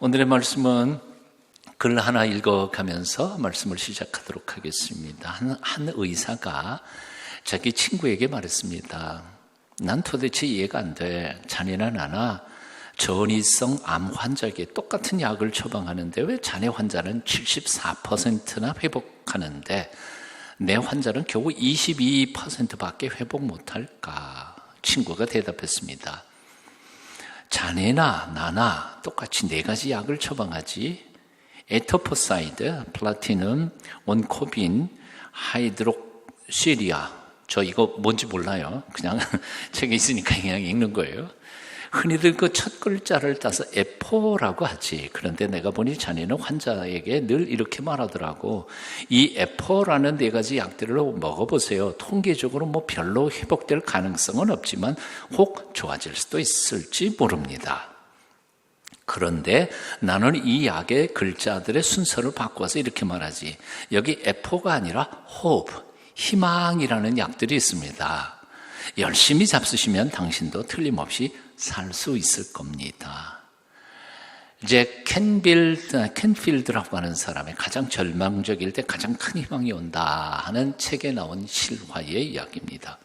오늘의 말씀은 글 하나 읽어가면서 말씀을 시작하도록 하겠습니다. 한 의사가 자기 친구에게 말했습니다. 난 도대체 이해가 안 돼. 자네나 나나 전이성 암 환자에게 똑같은 약을 처방하는데 왜 자네 환자는 74%나 회복하는데 내 환자는 겨우 22%밖에 회복 못할까? 친구가 대답했습니다. 자네나 나나 똑같이 4가지 약을 처방하지. 에토포사이드, 플라티넘, 원코빈, 하이드록시리아. 저 이거 뭔지 몰라요. 그냥 책에 있으니까 그냥 읽는 거예요. 흔히들 그 첫 글자를 따서 에포라고 하지. 그런데 내가 보니 자네는 환자에게 늘 이렇게 말하더라고. 이 에포라는 4가지 약들을 먹어보세요. 통계적으로 별로 회복될 가능성은 없지만 혹 좋아질 수도 있을지 모릅니다. 그런데 나는 이 약의 글자들의 순서를 바꿔서 이렇게 말하지. 여기 에포가 아니라 hope, 희망이라는 약들이 있습니다. 열심히 잡수시면 당신도 틀림없이 살 수 있을 겁니다. 이제 캔필드라고 하는 사람의 가장 절망적일 때 가장 큰 희망이 온다 하는 책에 나온 실화의 이야기입니다.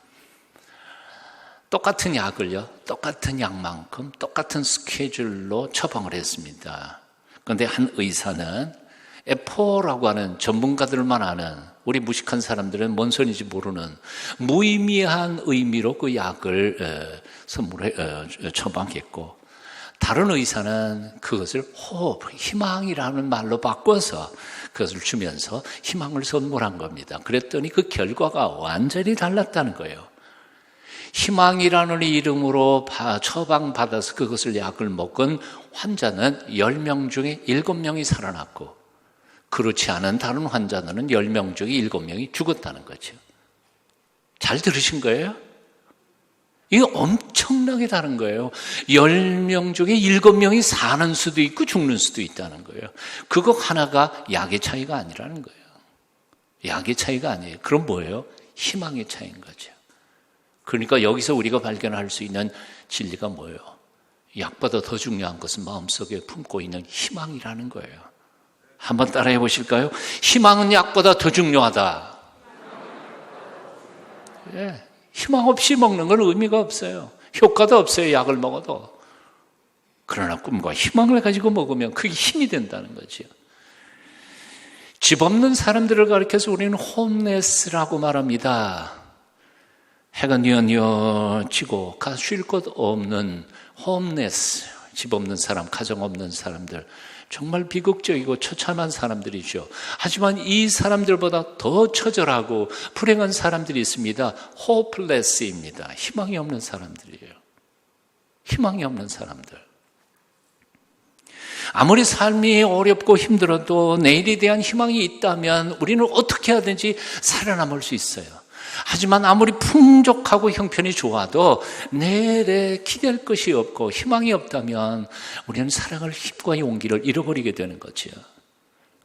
똑같은 약을요, 똑같은 약만큼 똑같은 스케줄로 처방을 했습니다. 그런데 한 의사는 에포라고 하는 전문가들만 아는, 우리 무식한 사람들은 뭔 소리인지 모르는 무의미한 의미로 그 약을 처방했고, 다른 의사는 그것을 hope, 희망이라는 말로 바꿔서 그것을 주면서 희망을 선물한 겁니다. 그랬더니 그 결과가 완전히 달랐다는 거예요. 희망이라는 이름으로 처방받아서 그것을 약을 먹은 환자는 10명 중에 7명이 살아났고, 그렇지 않은 다른 환자들은 10명 중에 7명이 죽었다는 거죠. 잘 들으신 거예요? 이게 엄청나게 다른 거예요. 10명 중에 7명이 사는 수도 있고 죽는 수도 있다는 거예요. 그거 하나가 약의 차이가 아니라는 거예요. 약의 차이가 아니에요. 그럼 뭐예요? 희망의 차이인 거죠. 그러니까 여기서 우리가 발견할 수 있는 진리가 뭐예요? 약보다 더 중요한 것은 마음속에 품고 있는 희망이라는 거예요. 한번 따라해 보실까요? 희망은 약보다 더 중요하다. 예, 희망 없이 먹는 건 의미가 없어요. 효과도 없어요, 약을 먹어도. 그러나 꿈과 희망을 가지고 먹으면 그게 힘이 된다는 거죠. 집 없는 사람들을 가리켜서 우리는 홈레스라고 말합니다. 해가 뉘어뉘어 지고 쉴 곳 없는 홈레스, 집 없는 사람, 가정 없는 사람들, 정말 비극적이고 처참한 사람들이죠. 하지만 이 사람들보다 더 처절하고 불행한 사람들이 있습니다. hopeless입니다. 희망이 없는 사람들이에요. 희망이 없는 사람들. 아무리 삶이 어렵고 힘들어도 내일에 대한 희망이 있다면 우리는 어떻게 하든지 살아남을 수 있어요. 하지만 아무리 풍족하고 형편이 좋아도 내일에 기댈 것이 없고 희망이 없다면 우리는 살아갈 힘과 용기를 잃어버리게 되는 거죠.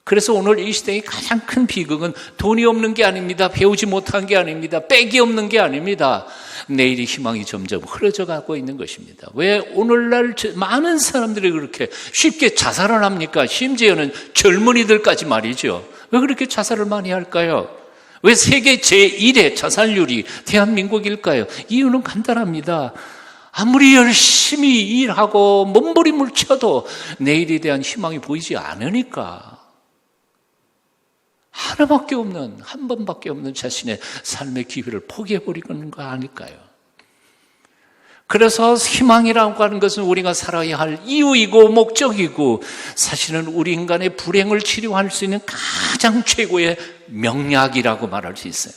그래서 오늘 이 시대의 가장 큰 비극은 돈이 없는 게 아닙니다. 배우지 못한 게 아닙니다. 빽이 없는 게 아닙니다. 내일의 희망이 점점 흐려져 가고 있는 것입니다. 왜 오늘날 많은 사람들이 그렇게 쉽게 자살을 합니까? 심지어는 젊은이들까지 말이죠. 왜 그렇게 자살을 많이 할까요? 왜 세계 제1의 자살률이 대한민국일까요? 이유는 간단합니다. 아무리 열심히 일하고 몸부림을 쳐도 내일에 대한 희망이 보이지 않으니까. 하나밖에 없는, 한 번밖에 없는 자신의 삶의 기회를 포기해버리는 거 아닐까요? 그래서 희망이라고 하는 것은 우리가 살아야 할 이유이고 목적이고, 사실은 우리 인간의 불행을 치료할 수 있는 가장 최고의 명약이라고 말할 수 있어요.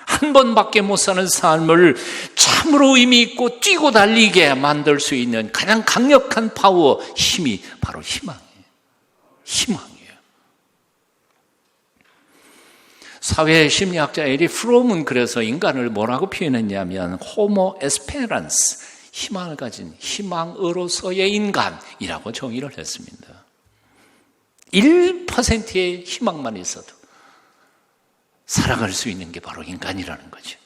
한 번밖에 못 사는 삶을 참으로 의미 있고 뛰고 달리게 만들 수 있는 가장 강력한 파워, 힘이 바로 희망이에요. 희망이에요. 사회심리학자 에리 프롬은 그래서 인간을 뭐라고 표현했냐면 호모 에스페란스, 희망을 가진 희망으로서의 인간이라고 정의를 했습니다. 1%의 희망만 있어도 살아갈 수 있는 게 바로 인간이라는 거죠.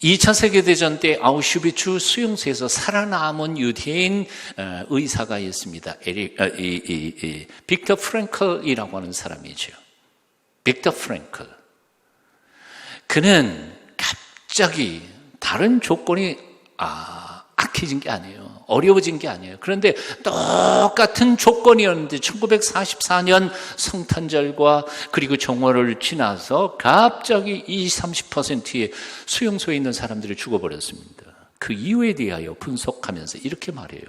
2차 세계대전 때 아우슈비츠 수용소에서 살아남은 유대인 의사가 있습니다. 빅터 프랭클이라고 하는 사람이죠. 빅터 프랭클. 그는 갑자기 다른 조건이 악해진 게 아니에요. 어려워진 게 아니에요. 그런데 똑같은 조건이었는데 1944년 성탄절과 그리고 정월을 지나서 갑자기 20-30%의 수용소에 있는 사람들이 죽어버렸습니다. 그 이유에 대하여 분석하면서 이렇게 말해요.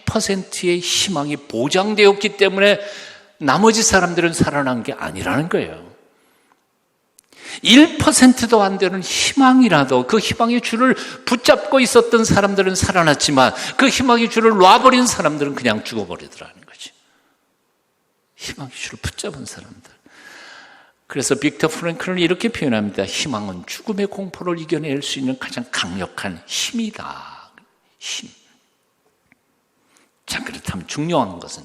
100%의 희망이 보장되었기 때문에 나머지 사람들은 살아난 게 아니라는 거예요. 1%도 안 되는 희망이라도 그 희망의 줄을 붙잡고 있었던 사람들은 살아났지만 그 희망의 줄을 놔버린 사람들은 그냥 죽어버리더라는 거지. 희망의 줄을 붙잡은 사람들. 그래서 빅터 프랭클은 이렇게 표현합니다. 희망은 죽음의 공포를 이겨낼 수 있는 가장 강력한 힘이다. 힘. 자, 그렇다면 중요한 것은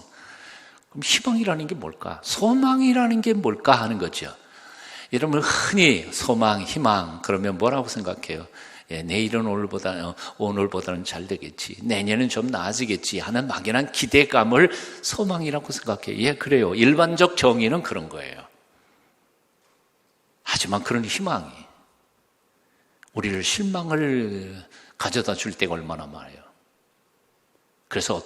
그럼 희망이라는 게 뭘까? 소망이라는 게 뭘까 하는 거죠. 여러분 흔히 소망, 희망 그러면 뭐라고 생각해요? 내일은 오늘보다는 잘 되겠지. 내년은 좀 나아지겠지 하는 막연한 기대감을 소망이라고 생각해요. 예, 그래요. 일반적 정의는 그런 거예요. 하지만 그런 희망이 우리를 실망을 가져다 줄 때가 얼마나 많아요. 그래서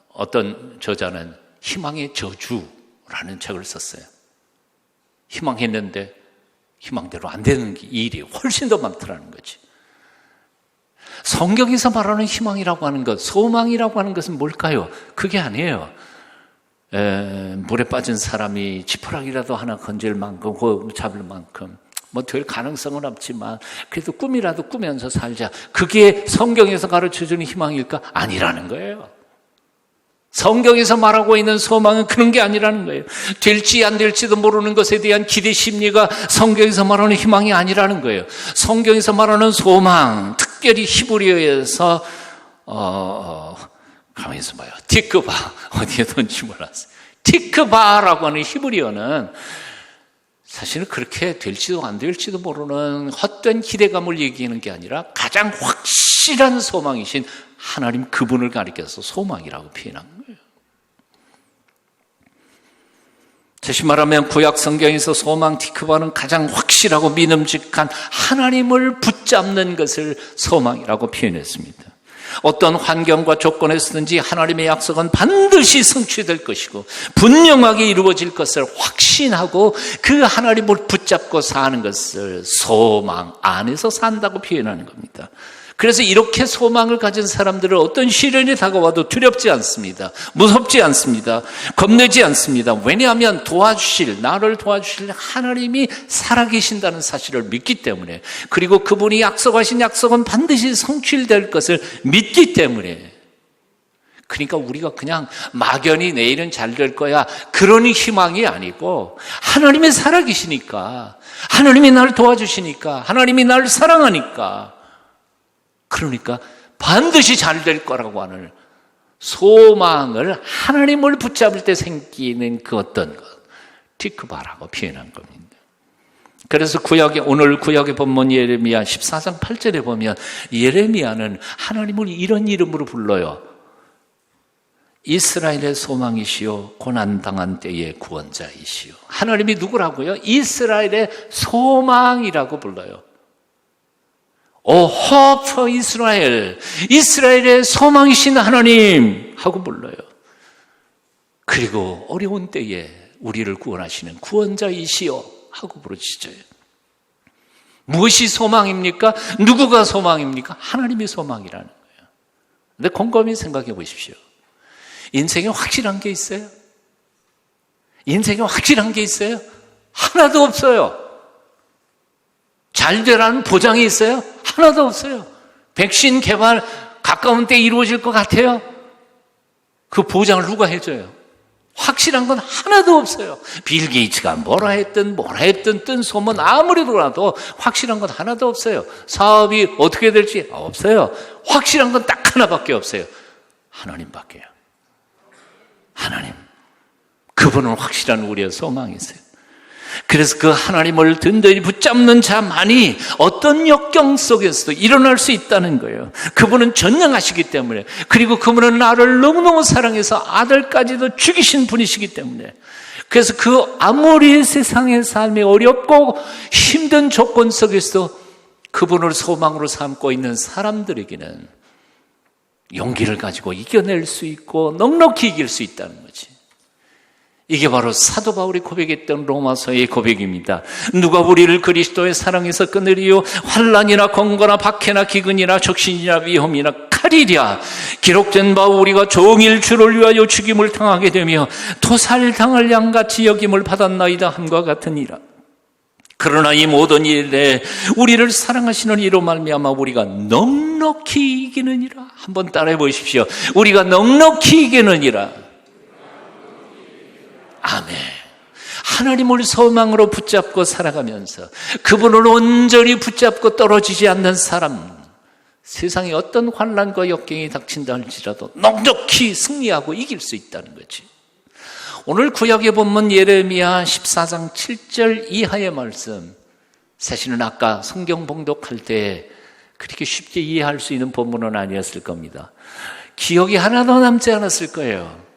어떤 저자는 희망의 저주라는 책을 썼어요. 희망했는데 희망대로 안 되는 일이 훨씬 더 많더라는 거지. 성경에서 말하는 희망이라고 하는 것, 소망이라고 하는 것은 뭘까요? 그게 아니에요. 물에 빠진 사람이 지푸라기라도 하나 건질 만큼, 잡을 만큼 뭐 될 가능성은 없지만 그래도 꿈이라도 꾸면서 살자. 그게 성경에서 가르쳐주는 희망일까? 아니라는 거예요. 성경에서 말하고 있는 소망은 그런 게 아니라는 거예요. 될지 안 될지도 모르는 것에 대한 기대 심리가 성경에서 말하는 희망이 아니라는 거예요. 성경에서 말하는 소망, 특별히 히브리어에서 가만히 있어봐요. 티크바, 어디에 던지 몰랐어요. 티크바라고 하는 히브리어는 사실은 그렇게 될지도 안 될지도 모르는 헛된 기대감을 얘기하는 게 아니라 가장 확실한 소망이신 하나님 그분을 가리켜서 소망이라고 표현한 거예요. 다시 말하면 구약 성경에서 소망 티크바는 가장 확실하고 믿음직한 하나님을 붙잡는 것을 소망이라고 표현했습니다. 어떤 환경과 조건에서든지 하나님의 약속은 반드시 성취될 것이고 분명하게 이루어질 것을 확신하고 그 하나님을 붙잡고 사는 것을 소망 안에서 산다고 표현하는 겁니다. 그래서 이렇게 소망을 가진 사람들은 어떤 시련이 다가와도 두렵지 않습니다. 무섭지 않습니다. 겁내지 않습니다. 왜냐하면 나를 도와주실 하나님이 살아계신다는 사실을 믿기 때문에, 그리고 그분이 약속하신 약속은 반드시 성취될 것을 믿기 때문에, 그러니까 우리가 그냥 막연히 내일은 잘 될 거야 그런 희망이 아니고 하나님이 살아계시니까, 하나님이 나를 도와주시니까, 하나님이 나를 사랑하니까, 그러니까 반드시 잘 될 거라고 하는 소망을 하나님을 붙잡을 때 생기는 그 어떤 것, 티크바라고 표현한 겁니다. 그래서 오늘 구약의 본문 예레미야 14장 8절에 보면 예레미야는 하나님을 이런 이름으로 불러요. 이스라엘의 소망이시요 고난당한 때의 구원자이시요. 하나님이 누구라고요? 이스라엘의 소망이라고 불러요. hope for Israel. 이스라엘의 소망이신 하나님 하고 불러요. 그리고 어려운 때에 우리를 구원하시는 구원자이시여 하고 부르시죠. 무엇이 소망입니까? 누구가 소망입니까? 하나님이 소망이라는 거예요. 근데 곰곰이 생각해 보십시오. 인생에 확실한 게 있어요? 인생에 확실한 게 있어요? 하나도 없어요. 잘 되라는 보장이 있어요? 하나도 없어요. 백신 개발 가까운 때 이루어질 것 같아요? 그 보장을 누가 해줘요? 확실한 건 하나도 없어요. 빌 게이츠가 뭐라 했든 뜬 소문 아무리 돌아도 확실한 건 하나도 없어요. 사업이 어떻게 될지 없어요. 확실한 건 딱 하나밖에 없어요. 하나님밖에요. 하나님. 그분은 확실한 우리의 소망이세요. 그래서 그 하나님을 든든히 붙잡는 자만이 어떤 역경 속에서도 일어날 수 있다는 거예요. 그분은 전능하시기 때문에, 그리고 그분은 나를 너무너무 사랑해서 아들까지도 죽이신 분이시기 때문에, 그래서 그 아무리 세상의 삶이 어렵고 힘든 조건 속에서도 그분을 소망으로 삼고 있는 사람들에게는 용기를 가지고 이겨낼 수 있고 넉넉히 이길 수 있다는 거지. 이게 바로 사도 바울이 고백했던 로마서의 고백입니다. 누가 우리를 그리스도의 사랑에서 끊으리요? 환난이나 권고나 박해나 기근이나 적신이나 위험이나 칼이랴. 기록된 바 우리가 종일 주를 위하여 죽임을 당하게 되며 토살당할 양같이 여김을 받았나이다 함과 같으니라. 그러나 이 모든 일에 우리를 사랑하시는 이로 말미암아 우리가 넉넉히 이기느니라. 한번 따라해 보십시오. 우리가 넉넉히 이기느니라. 아멘. 하나님을 소망으로 붙잡고 살아가면서 그분을 온전히 붙잡고 떨어지지 않는 사람, 세상에 어떤 환난과 역경이 닥친다 할지라도 넉넉히 승리하고 이길 수 있다는 거지. 오늘 구약의 본문 예레미야 14장 7절 이하의 말씀, 사실은 아까 성경 봉독할 때 그렇게 쉽게 이해할 수 있는 본문은 아니었을 겁니다. 기억이 하나도 남지 않았을 거예요.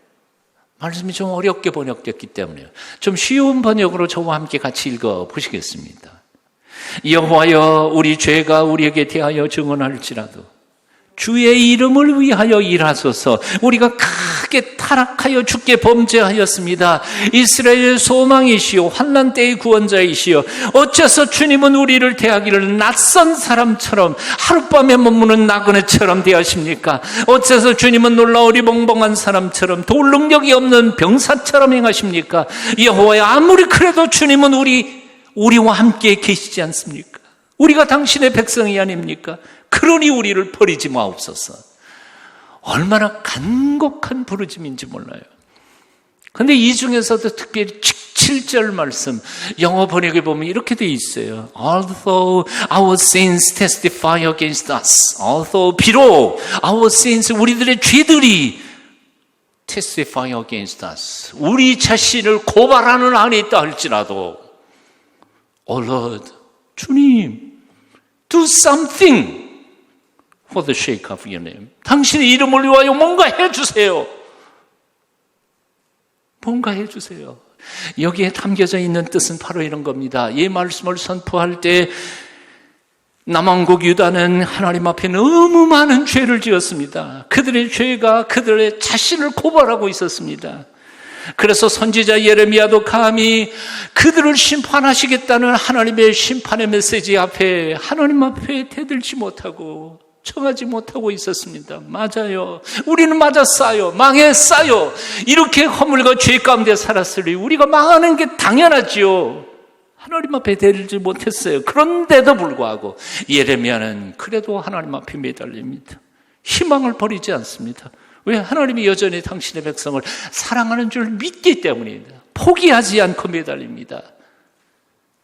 말씀이 좀 어렵게 번역됐기 때문에 좀 쉬운 번역으로 저와 함께 같이 읽어보시겠습니다. 여호와여, 우리 죄가 우리에게 대하여 증언할지라도 주의 이름을 위하여 일하소서. 우리가 크게 타락하여 주께 범죄하였습니다. 이스라엘의 소망이시오 환난 때의 구원자이시오, 어째서 주님은 우리를 대하기를 낯선 사람처럼 하룻밤에 머무는 나그네처럼 대하십니까? 어째서 주님은 놀라 어리벙벙한 사람처럼 돌 능력이 없는 병사처럼 행하십니까? 여호와야, 아무리 그래도 주님은 우리와 함께 계시지 않습니까? 우리가 당신의 백성이 아닙니까? 그러니 우리를 버리지 마옵소서. 얼마나 간곡한 부르짐인지 몰라요. 그런데 이 중에서도 특별히 7절 말씀, 영어 번역에 보면 이렇게 돼 있어요. Although our sins testify against us. Although, 비록 our sins, 우리들의 죄들이 testify against us, 우리 자신을 고발하는 안에 있다 할지라도, Oh Lord, 주님, do something for the sake of your name. 당신의 이름을 위하여 뭔가 해주세요. 뭔가 해주세요. 여기에 담겨져 있는 뜻은 바로 이런 겁니다. 이 말씀을 선포할 때 남왕국 유다는 하나님 앞에 너무 많은 죄를 지었습니다. 그들의 죄가 그들의 자신을 고발하고 있었습니다. 그래서 선지자 예레미야도 감히 그들을 심판하시겠다는 하나님의 심판의 메시지 앞에 하나님 앞에 대들지 못하고 청하지 못하고 있었습니다. 맞아요. 우리는 맞았어요. 망했어요. 이렇게 허물과 죄 가운데 살았으니 우리가 망하는 게 당연하지요. 하나님 앞에 대들지 못했어요. 그런데도 불구하고 예레미야는 그래도 하나님 앞에 매달립니다. 희망을 버리지 않습니다. 왜? 하나님이 여전히 당신의 백성을 사랑하는 줄 믿기 때문입니다. 포기하지 않고 매달립니다.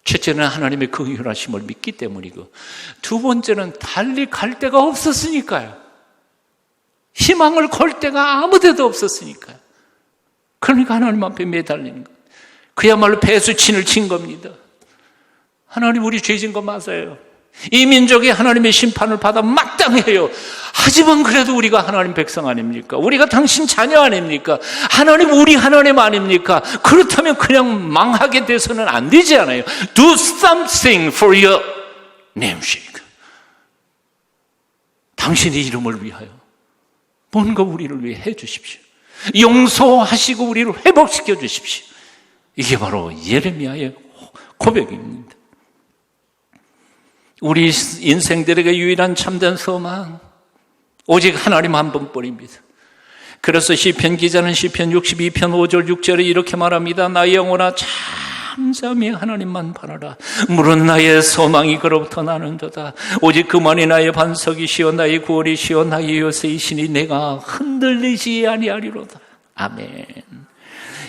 첫째는 하나님의 긍휼하심을 믿기 때문이고, 두 번째는 달리 갈 데가 없었으니까요. 희망을 걸 데가 아무 데도 없었으니까요. 그러니까 하나님 앞에 매달리는 것. 그야말로 배수친을 친 겁니다. 하나님, 우리 죄진 거 맞아요. 이 민족이 하나님의 심판을 받아 마땅해요. 하지만 그래도 우리가 하나님 백성 아닙니까? 우리가 당신 자녀 아닙니까? 하나님, 우리 하나님 아닙니까? 그렇다면 그냥 망하게 돼서는 안 되지 않아요. Do something for your namesake. 당신의 이름을 위하여 뭔가 우리를 위해 해 주십시오. 용서하시고 우리를 회복시켜 주십시오. 이게 바로 예레미야의 고백입니다. 우리 인생들에게 유일한 참된 소망, 오직 하나님 한 분뿐입니다. 그래서 시편 기자는 시편 62편 5절 6절에 이렇게 말합니다. 나의 영혼아, 잠잠히 하나님만 바라라. 물은 나의 소망이 그로부터 나는도다. 오직 그만이 나의 반석이시여 나의 구원이시여 나의 요새이시니 내가 흔들리지 아니하리로다. 아멘.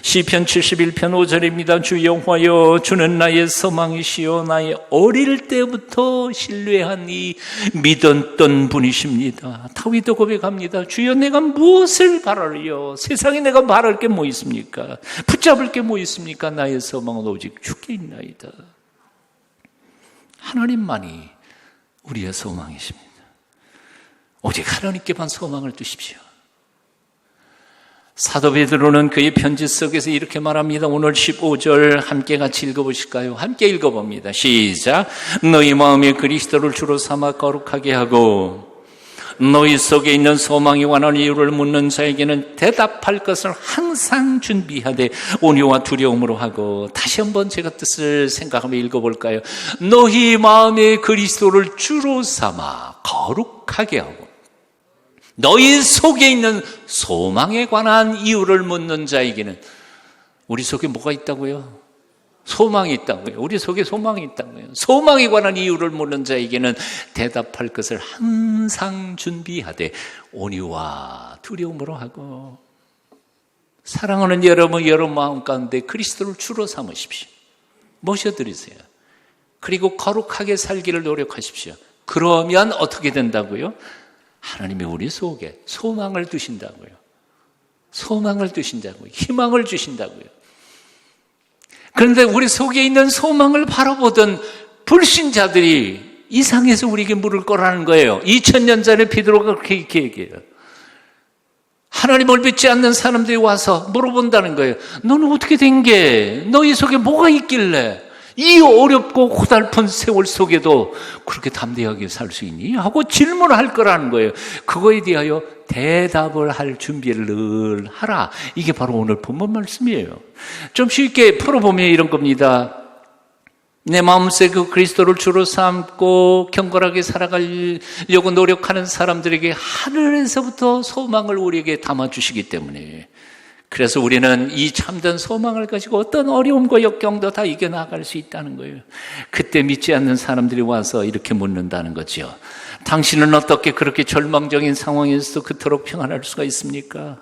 시편 71편 5절입니다. 주 여호와여, 주는 나의 소망이시요 나의 어릴 때부터 신뢰한 이 믿었던 분이십니다. 다윗도 고백합니다. 주여, 내가 무엇을 바라리요? 세상에 내가 바랄 게 뭐 있습니까? 붙잡을 게 뭐 있습니까? 나의 소망은 오직 주께 있나이다. 하나님만이 우리의 소망이십니다. 오직 하나님께만 소망을 두십시오. 사도 베드로는 그의 편지 속에서 이렇게 말합니다. 오늘 15절 함께 같이 읽어보실까요? 함께 읽어봅니다. 시작. 너희 마음에 그리스도를 주로 삼아 거룩하게 하고 너희 속에 있는 소망에 관한 이유를 묻는 자에게는 대답할 것을 항상 준비하되 온유와 두려움으로 하고. 다시 한번 제가 뜻을 생각하며 읽어볼까요? 너희 마음에 그리스도를 주로 삼아 거룩하게 하고 너희 속에 있는 소망에 관한 이유를 묻는 자에게는, 우리 속에 뭐가 있다고요? 소망이 있다고요. 우리 속에 소망이 있다고요. 소망에 관한 이유를 묻는 자에게는 대답할 것을 항상 준비하되 온유와 두려움으로 하고. 사랑하는 여러분 마음 가운데 그리스도를 주로 삼으십시오. 모셔드리세요. 그리고 거룩하게 살기를 노력하십시오. 그러면 어떻게 된다고요? 하나님이 우리 속에 소망을 두신다고요. 소망을 두신다고요. 희망을 주신다고요. 그런데 우리 속에 있는 소망을 바라보던 불신자들이 이상해서 우리에게 물을 거라는 거예요. 2000년 전에 베드로가 그렇게 얘기해요. 하나님을 믿지 않는 사람들이 와서 물어본다는 거예요. 너는 어떻게 된 게? 너희 속에 뭐가 있길래 이 어렵고 고달픈 세월 속에도 그렇게 담대하게 살 수 있니? 하고 질문할 거라는 거예요. 그거에 대하여 대답을 할 준비를 늘 하라. 이게 바로 오늘 본문 말씀이에요. 좀 쉽게 풀어보면 이런 겁니다. 내 마음속에 그 그리스도를 주로 삼고 경건하게 살아가려고 노력하는 사람들에게 하늘에서부터 소망을 우리에게 담아주시기 때문에, 그래서 우리는 이 참된 소망을 가지고 어떤 어려움과 역경도 다 이겨나갈 수 있다는 거예요. 그때 믿지 않는 사람들이 와서 이렇게 묻는다는 거죠. 당신은 어떻게 그렇게 절망적인 상황에서도 그토록 평안할 수가 있습니까?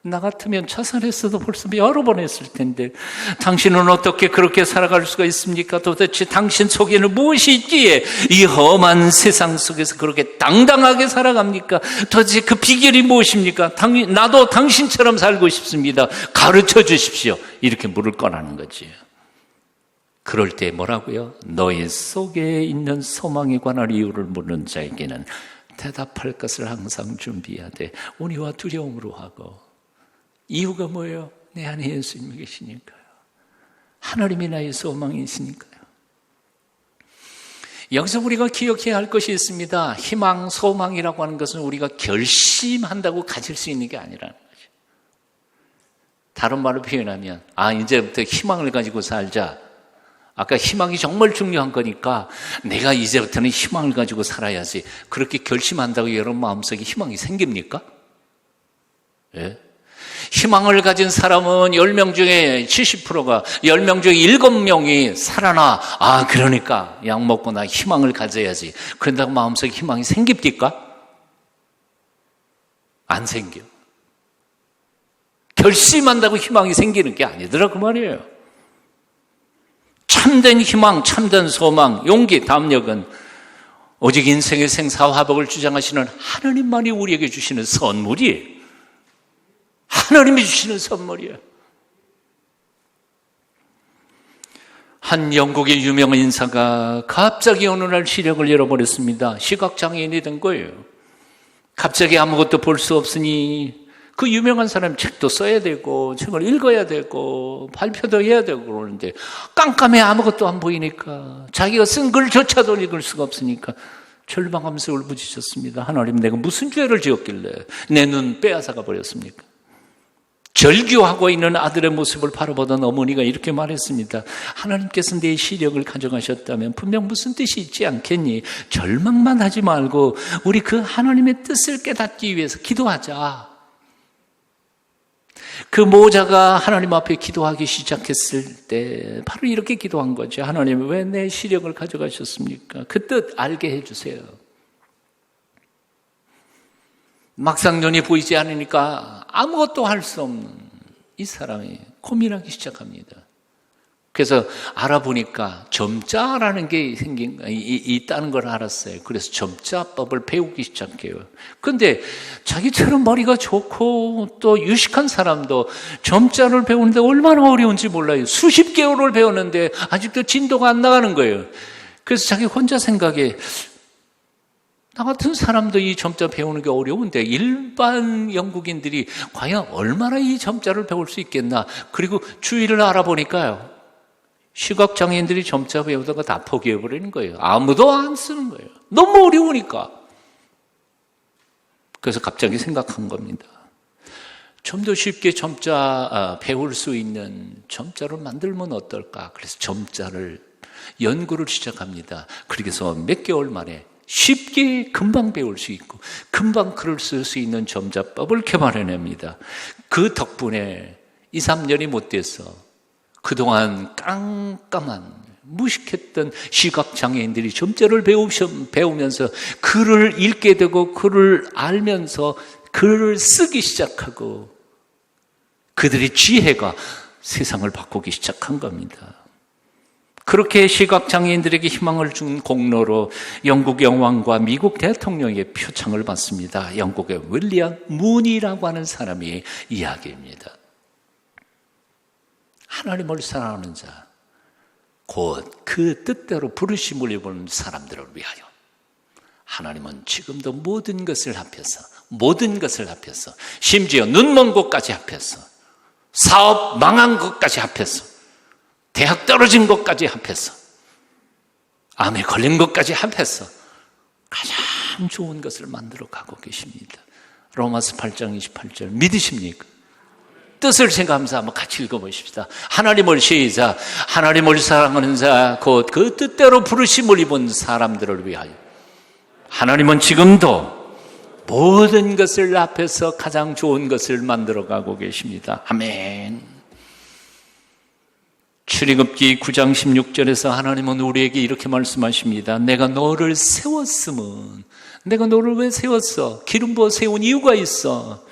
나 같으면 자살했어도 벌써 여러 번 했을 텐데 당신은 어떻게 그렇게 살아갈 수가 있습니까? 도대체 당신 속에는 무엇이 있기에 이 험한 세상 속에서 그렇게 당당하게 살아갑니까? 도대체 그 비결이 무엇입니까? 나도 당신처럼 살고 싶습니다. 가르쳐 주십시오. 이렇게 물을 거라는 거지. 그럴 때 뭐라고요? 너의 속에 있는 소망에 관한 이유를 묻는 자에게는 대답할 것을 항상 준비하되 온유와 두려움으로 하고. 이유가 뭐예요? 내 안에 예수님이 계시니까요. 하나님이 나의 소망이시니까요. 여기서 우리가 기억해야 할 것이 있습니다. 희망, 소망이라고 하는 것은 우리가 결심한다고 가질 수 있는 게 아니라는 거죠. 다른 말로 표현하면 이제부터 희망을 가지고 살자. 아까 희망이 정말 중요한 거니까 내가 이제부터는 희망을 가지고 살아야지. 그렇게 결심한다고 여러분 마음속에 희망이 생깁니까? 예? 희망을 가진 사람은 10명 중에 70%가 10명 중에 7명이 살아나. 그러니까 약 먹고 나 희망을 가져야지. 그런다고 마음속에 희망이 생깁니까? 안 생겨. 결심한다고 희망이 생기는 게 아니더라 그 말이에요. 참된 희망, 참된 소망, 용기, 담력은 오직 인생의 생사화복을 주장하시는 하나님만이 우리에게 주시는 선물이에요. 하나님이 주시는 선물이에요. 한 영국의 유명한 인사가 갑자기 어느 날 시력을 잃어버렸습니다. 시각장애인이 된 거예요. 갑자기 아무것도 볼 수 없으니 그 유명한 사람 책도 써야 되고 책을 읽어야 되고 발표도 해야 되고 그러는데 깜깜해 아무것도 안 보이니까 자기가 쓴 글조차도 읽을 수가 없으니까 절망하면서 울부짖었습니다. 하나님, 내가 무슨 죄를 지었길래 내 눈 빼앗아가 버렸습니까? 절규하고 있는 아들의 모습을 바라보던 어머니가 이렇게 말했습니다. 하나님께서 내 시력을 가져가셨다면 분명 무슨 뜻이 있지 않겠니? 절망만 하지 말고 우리 그 하나님의 뜻을 깨닫기 위해서 기도하자. 그 모자가 하나님 앞에 기도하기 시작했을 때 바로 이렇게 기도한 거죠. 하나님, 왜 내 시력을 가져가셨습니까? 그 뜻 알게 해주세요. 막상 눈이 보이지 않으니까 아무것도 할 수 없는 이 사람이 고민하기 시작합니다. 그래서 알아보니까 점자라는 게 있다는 걸 알았어요. 그래서 점자법을 배우기 시작해요. 그런데 자기처럼 머리가 좋고 또 유식한 사람도 점자를 배우는데 얼마나 어려운지 몰라요. 수십 개월을 배웠는데 아직도 진도가 안 나가는 거예요. 그래서 자기 혼자 생각해, 나 같은 사람도 이 점자 배우는 게 어려운데 일반 영국인들이 과연 얼마나 이 점자를 배울 수 있겠나. 그리고 주위를 알아보니까요, 시각장애인들이 점자 배우다가 다 포기해버리는 거예요. 아무도 안 쓰는 거예요. 너무 어려우니까. 그래서 갑자기 생각한 겁니다. 좀 더 쉽게 점자 배울 수 있는 점자를 만들면 어떨까. 그래서 점자를 연구를 시작합니다. 그래서 몇 개월 만에 쉽게 금방 배울 수 있고 금방 글을 쓸 수 있는 점자법을 개발해냅니다. 그 덕분에 2, 3년이 못 돼서 그동안 깜깜한 무식했던 시각장애인들이 점자를 배우면서 글을 읽게 되고 글을 알면서 글을 쓰기 시작하고 그들의 지혜가 세상을 바꾸기 시작한 겁니다. 그렇게 시각장애인들에게 희망을 준 공로로 영국 여왕과 미국 대통령의 표창을 받습니다. 영국의 윌리엄 문이라고 하는 사람이 이야기입니다. 하나님을 사랑하는 자, 곧 그 뜻대로 부르심을 입은 사람들을 위하여 하나님은 지금도 모든 것을 합해서 심지어 눈먼 것까지 합해서 사업 망한 것까지 합해서 대학 떨어진 것까지 합해서 암에 걸린 것까지 합해서 가장 좋은 것을 만들어 가고 계십니다. 로마서 8장 28절 믿으십니까? 뜻을 생각하면서 한번 같이 읽어보십시다. 하나님을 시작. 하나님을 사랑하는 자, 곧 그 뜻대로 부르심을 입은 사람들을 위하여 하나님은 지금도 모든 것을 앞에서 가장 좋은 것을 만들어가고 계십니다. 아멘. 출애굽기 9장 16절에서 하나님은 우리에게 이렇게 말씀하십니다. 내가 너를 세웠으면, 내가 너를 왜 세웠어? 기름 부어 세운 이유가 있어.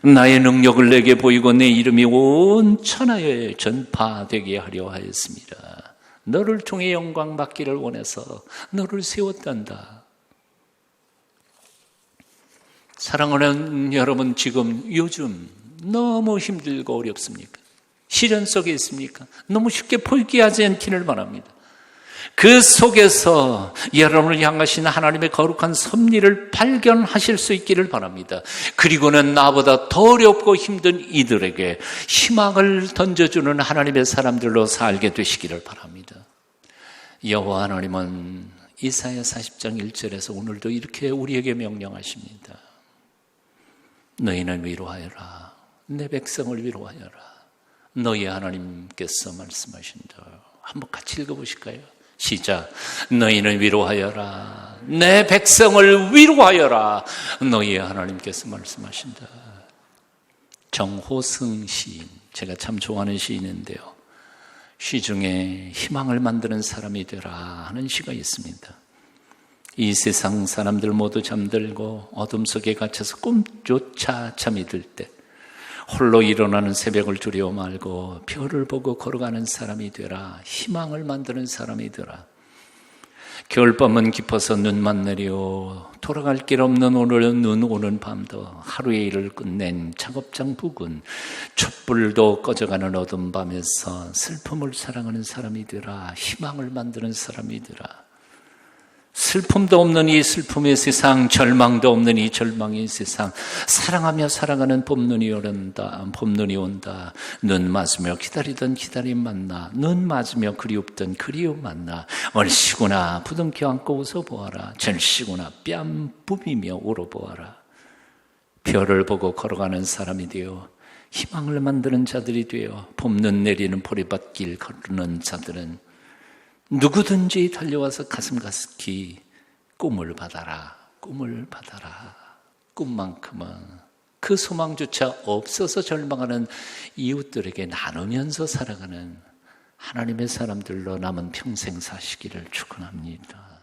나의 능력을 내게 보이고 내 이름이 온 천하에 전파되게 하려 하였습니다. 너를 통해 영광 받기를 원해서 너를 세웠단다. 사랑하는 여러분, 지금 요즘 너무 힘들고 어렵습니까? 시련 속에 있습니까? 너무 쉽게 포기하지 않기를 바랍니다. 그 속에서 여러분을 향하신 하나님의 거룩한 섭리를 발견하실 수 있기를 바랍니다. 그리고는 나보다 더 어렵고 힘든 이들에게 희망을 던져주는 하나님의 사람들로 살게 되시기를 바랍니다. 여호와 하나님은 이사야 40장 1절에서 오늘도 이렇게 우리에게 명령하십니다. 너희는 위로하여라. 내 백성을 위로하여라. 너희 하나님께서 말씀하신다. 한번 같이 읽어보실까요? 시작. 너희는 위로하여라. 내 백성을 위로하여라. 너희 하나님께서 말씀하신다. 정호승 시인, 제가 참 좋아하는 시인인데요, 시 중에 희망을 만드는 사람이 되라 하는 시가 있습니다. 이 세상 사람들 모두 잠들고 어둠 속에 갇혀서 꿈조차 잠이 들 때 홀로 일어나는 새벽을 두려워 말고 별을 보고 걸어가는 사람이 되라. 희망을 만드는 사람이 되라. 겨울밤은 깊어서 눈만 내려 돌아갈 길 없는 오늘은 눈 오는 밤도 하루의 일을 끝낸 작업장 부근 촛불도 꺼져가는 어둠 밤에서 슬픔을 사랑하는 사람이 되라. 희망을 만드는 사람이 되라. 슬픔도 없는 이 슬픔의 세상, 절망도 없는 이 절망의 세상, 사랑하며 살아가는 봄눈이 온다. 눈 맞으며 기다리던 기다림 만나, 눈 맞으며 그리웠던 그리움 만나. 얼씨구나 부둥켜 안고 웃어보아라. 절씨구나 뺨 부비며 울어보아라. 별을 보고 걸어가는 사람이 되어 희망을 만드는 자들이 되어 봄눈 내리는 보리밭길 걸으는 자들은 누구든지 달려와서 가슴 가득히 꿈을 받아라. 꿈을 받아라. 꿈만큼은 그 소망조차 없어서 절망하는 이웃들에게 나누면서 살아가는 하나님의 사람들로 남은 평생 사시기를 축원합니다.